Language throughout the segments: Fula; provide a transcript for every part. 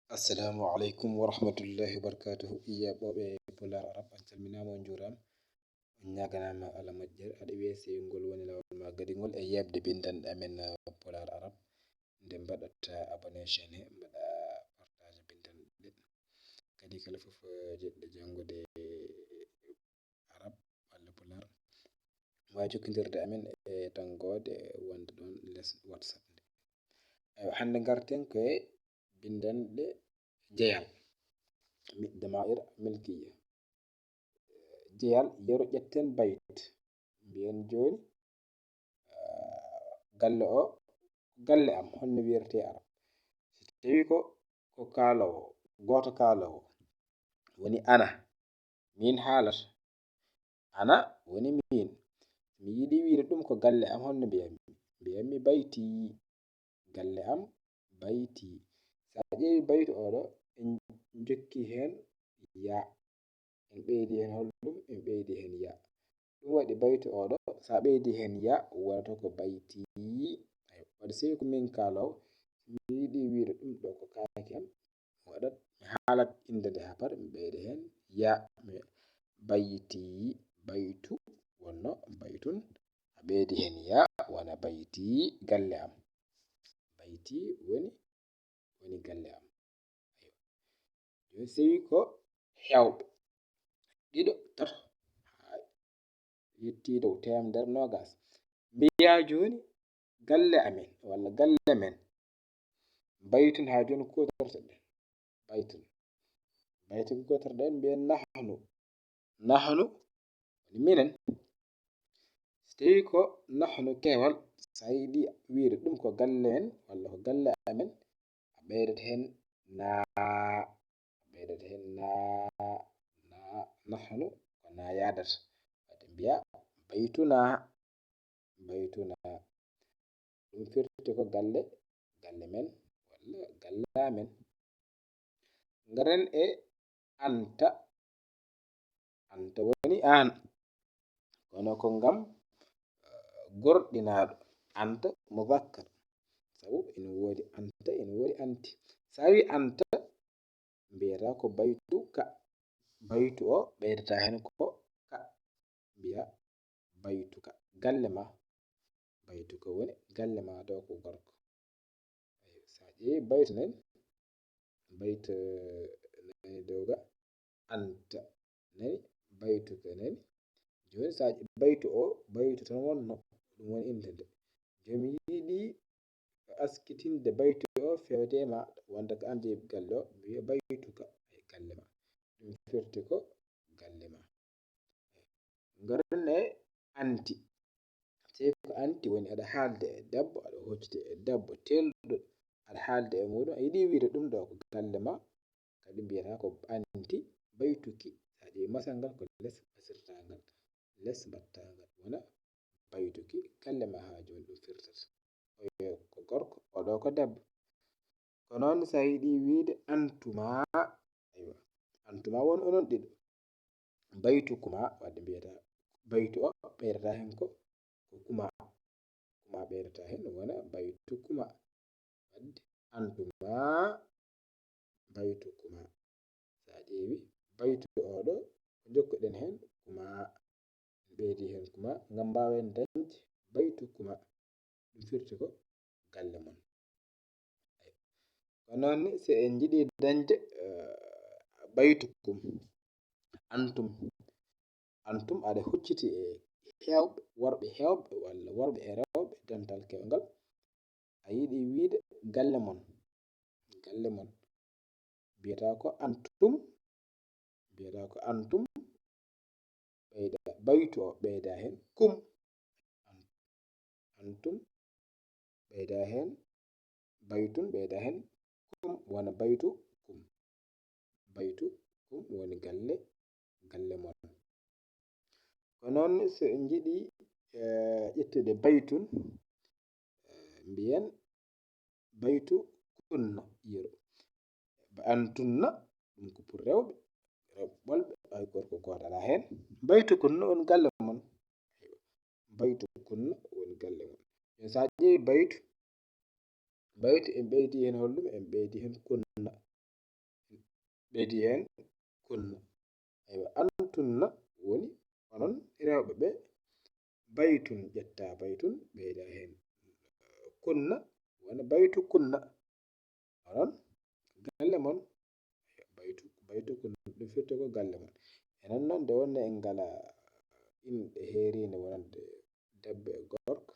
Assalamu alaikum wa rahmatullahi wa barakatuhu. Iyaɓoɓe Pular Arab on calminama on jurama on ñaganama Allah moƴƴere aɗa weesi ngol woni lawol ma gadigol e yebde bindanɗe amen Pular Arab nde mbaɗata abonation he mbaɗa partage bindanɗe kadi kala foof jiɗɗo jangude Arab walla Pular wawi jokkodirde amen e tangode wonde ɗon less WhatsApp nde. Hande garten koye bindanɗe jeyal damair milkiya jeyal yeru ƴetten bayit mbiyen joni galle o galle am honno wiyerte Arab so tawi ko kalowo goto kalowo woni ana min haalata ana woni min mi yiɗi wiide ɗum ko galle am honno mbiyammi bayti galle am bayti. Sa ƴeewi baytu oɗo en jokki hen ya en ɓeydi hen hollum en ɓeydi hen ya ɗum waɗi baytu oɗo sa ɓeydi hen ya waɗata ko bayti. Waɗi sewi ko min kalowo mi yiɗi wiide ɗum ɗo ko kalaki am waɗat mi haalat inde nde ha par mi ɓeyda hen ya bayti baytu wonno baytun a ɓeydi hen ya wona bayti galle am bayti woni galle am. Joni sewi ko hewɓe ɗiɗo tato ha yetti dow temedere nogas mbiya joni galle amen walla galle men baytun ha joni kutortoɗen baytun kutorɗen mbiyen nahnu woni minen so tawi ko nahnu kewal sa yiɗi wiide ɗum ko galle men walla ko galle amen a ɓeydat hen na nahnu ko na yadata wadde mbiya baytuna ɗum firti ko galle men walla galle amen. Garen e anta woni an kono ko ngam gorɗinaɗo anta mubakkar sabu ina wodi anta ina wodi anti sa wi anta mbiyata ko baytu ka baytu o ɓeydata hen ko ka mbiya baytuka galle ma baytuka woni galle ma taw ko gorko. Sa ƴeewi baytu nani baytu nani dowga anta nani baytuka nani joni sa baytu o baytu tan wonno ɗum woni inde nde joni mi yiɗi askitinde baytu o fewdema wonde ko an jeeyi galle o mbiya baytuka galle ma ɗum firti ko galle ma. Garen e anti tawi ko anti woni aɗa haalde e debbo aɗa hoccite e debbo telduɗo aɗa haalde e muɗum a yiɗi wiide ɗum ɗo ko galle ma kadi mbiyata ko anti baytuki sa ƴeewi masal ngal ko less basirtagal less battagal wona baytuki galle ma ha joni ɗum firtata oyo ko gorko oɗo ko debbo. Ko noon sa yiɗi wiide antuma antuma woni onon ɗiɗo baytukuma wadde mbiyata baytu o ɓeydata hen ko kuma ɓeydata hen wona baytukuma wadde antuma baytukuma sa ƴeewi baytu oɗo ko jokkuɗen hen kuma ɓeydi hen kuma ngam mbawen dañde baytukuma ɗum firti ko galle mon. Ko noonni se en jiiɗi dañde baytukum antum aɗa hucciti e hewɓe worɓe hewɓe walla worɓe e rewɓe dental kewgal a yiɗi wiide galle mon mbiyata ko antum ɓeyda baytu o ɓeyda hen kum antum ɓeyda hen baytun ɓeyda hen kum wona baytu kum woni galle mon. Ko noon so en jiiɗi ƴettude baytun mbiyen baytu kunna yeru antunna ɗum ko pour rewɓe ɓolɓe hay gorko goto ala hen baytu kunna woni galle mon baytu kunna woni galle mon. Sa ƴeewi baytu en ɓeydi hen hollum en ɓeydi hen kunna ɓeydi hen kunna. Aywa antunna woni onon rewɓe ɓe. Baytun ƴetta baytun ɓeyda hen kunna wona baytu kunna onon galle mon. baytu kunna ɗum firti ko galle mon. Enen noon nde wonno en ngala inɗe heerinde wonande debbo e gorko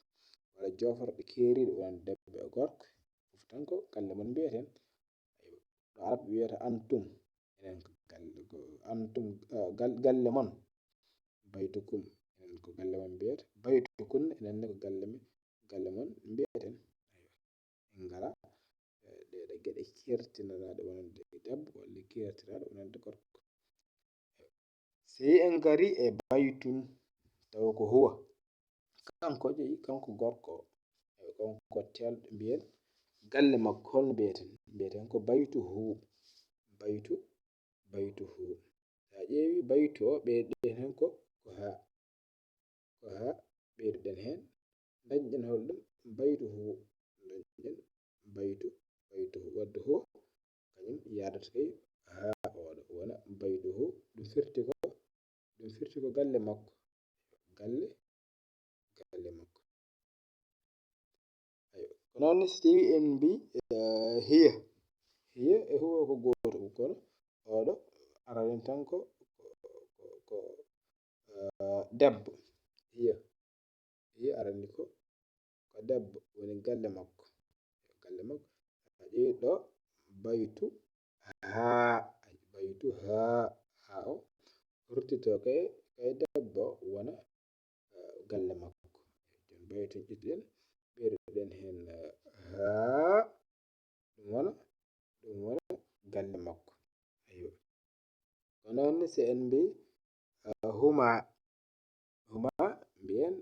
walla joforɗe keeriɗe wonande debbo e gorko fof tan ko galle mon mbiyeten. ɗo arab wiyata antum, enen ko antum galle mon. Baytukum enen ko galle mon mbiyata, baytu kunna enenne ko galle mon mbiyeten. En ngala ɗeɗe geɗe kertinaɗe wonande debbo walla kertinaɗe wonande gorko. Si en ngari e baytun taw ko huwa, kanko jeeyi kanko gorko o kanko telɗo mbiyen galle makko holno mbiyeten ko baytu hu. baytu hu. Sa ƴeewi baytu o ɓeyden hen ko ha ɓeyduɗen hen dañƴen holɗum baytu hu. dañƴen baytu hu wadde hu kañum yadata kay ha oɗo wona baytu hu. ɗum firti ko galle makko. galle makko. ko noon so tawi en mbi hiya e huwa ko goto kono oɗo aranen tan ko debbo. hiya arani ko debbo woni galle makko. a ƴeewi ɗo baytu ha o ruttito kay debbo wona galle makko. jon baytu ƴettuɗen ɓeyduɗen hen ha ɗum wona galle makko. aywa ko noon si en mbi huma mbiyen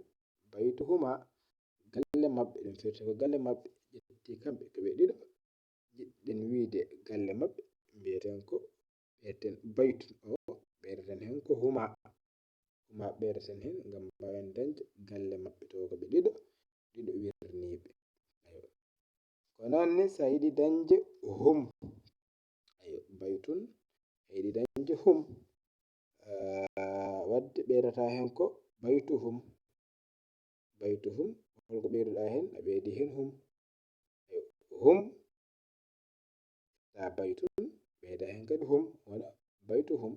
baytu huma galle mabɓe. ɗum firti ko galle mabɓe. ƴetti kamɓe koɓe ɗiɗo jiɗɗen wiide galle mabɓe mbiyeten ko ɓeyden baytun o ɓeydeten hen ko huma ɓeydeten hen ngam mbawen dañde galle mabɓe to koɓe ɗiɗo wirniɓe. ko noon ni sa yiɗi dañde hum, baytun a yiɗi dañde hum wadde ɓeydata hen ko baytu hum. holko ɓeyduɗa hen? a ɓeydi hen hum. hum ta baytun ɓeyda hen kadi hum wona baytu hum.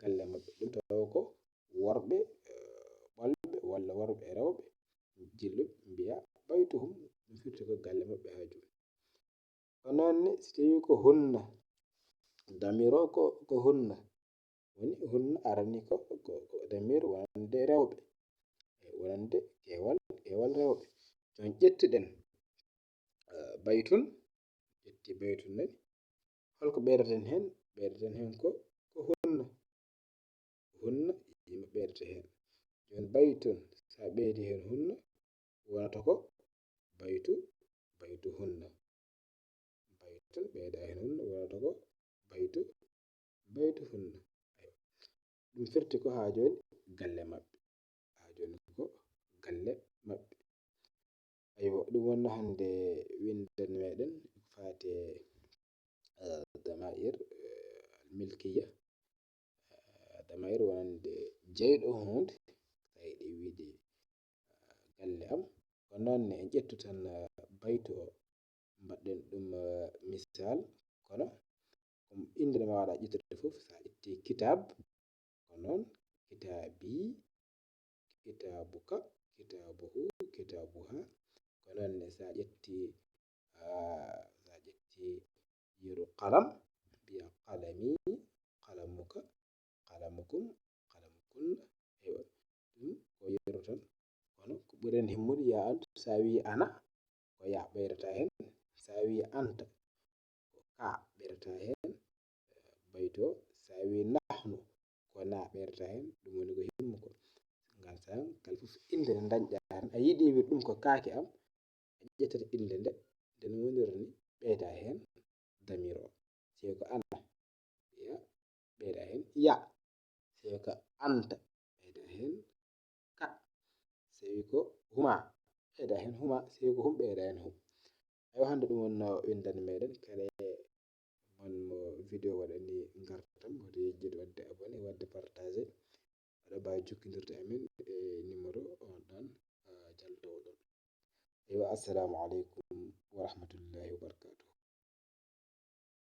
galle mabɓe. ɗum tawa ko worɓe ɓolɓe walla worɓe rewɓe jilluɓe mbiya baytu hum. ɗum firti ko galle mabɓe ha joni. ko noonne so tawi ko hunna, damir o ko hunna woni hunna arani ko damir wonande rewɓe wonande keewal rewɓe. jon ƴettuɗen baytun. ƴetti baytun nani holko ɓeydeten hen? ɓeydeten hen ko hunna yimɓe ɓeydata hen. jon baytun sa ɓeydi hen hunna wonata ko baytu hunna. baytun ɓeyda hen hunna wonata ko baytu hunna. ɗum firti ko ha joni galle mabɓe. aywa ɗum wonno hande windan meɗen fate damair milkiya. damair wonande jeyɗo hunde sa yiɗi wiide galle am. ko noonne en ƴettu tan baytu o mbaɗɗen ɗum misal kono inde nde ma waɗa ƴettude foof. sa itti kitab ko noon kitabi, kitabuka, kitabuhu, kitabuha. ko noonne sa ƴetti yeru qalam mbiya qalami, qalamuka, qalamukum, qalamukunna. aywa ɗum ko yeru tan kono ko ɓuren himmude ya antu. sa wi ana ko ya ɓeydata hen. sa wi anta ko ka ɓeydata hen baytu o. sa wi nahnu ko na ɓeydata hen. ɗum woni ko himmu ko. ngal fof inde nde dañƴa tan a yiiɗi wiide ɗum ko kaake am, a ƴettat inde nde nden woniri ni ɓeyda hen damir o. sey ko ana mbiya ɓeyda hen ya. sey ko anta ɓeyda hen ka. sey ko huma ɓeyda hen huma. sey ko hum ɓeyda hen hum. aywa hande ɗum wonno windande meɗen kala mon mo vidéo waɗani gartam waɗa yejjude wadde abonné wadde partagé aɗa mbawi jokkodirde amin e numéro on ɗon jaltowo ɗon. Assalamu aleykum wa rahmatullahi wa barakatuh.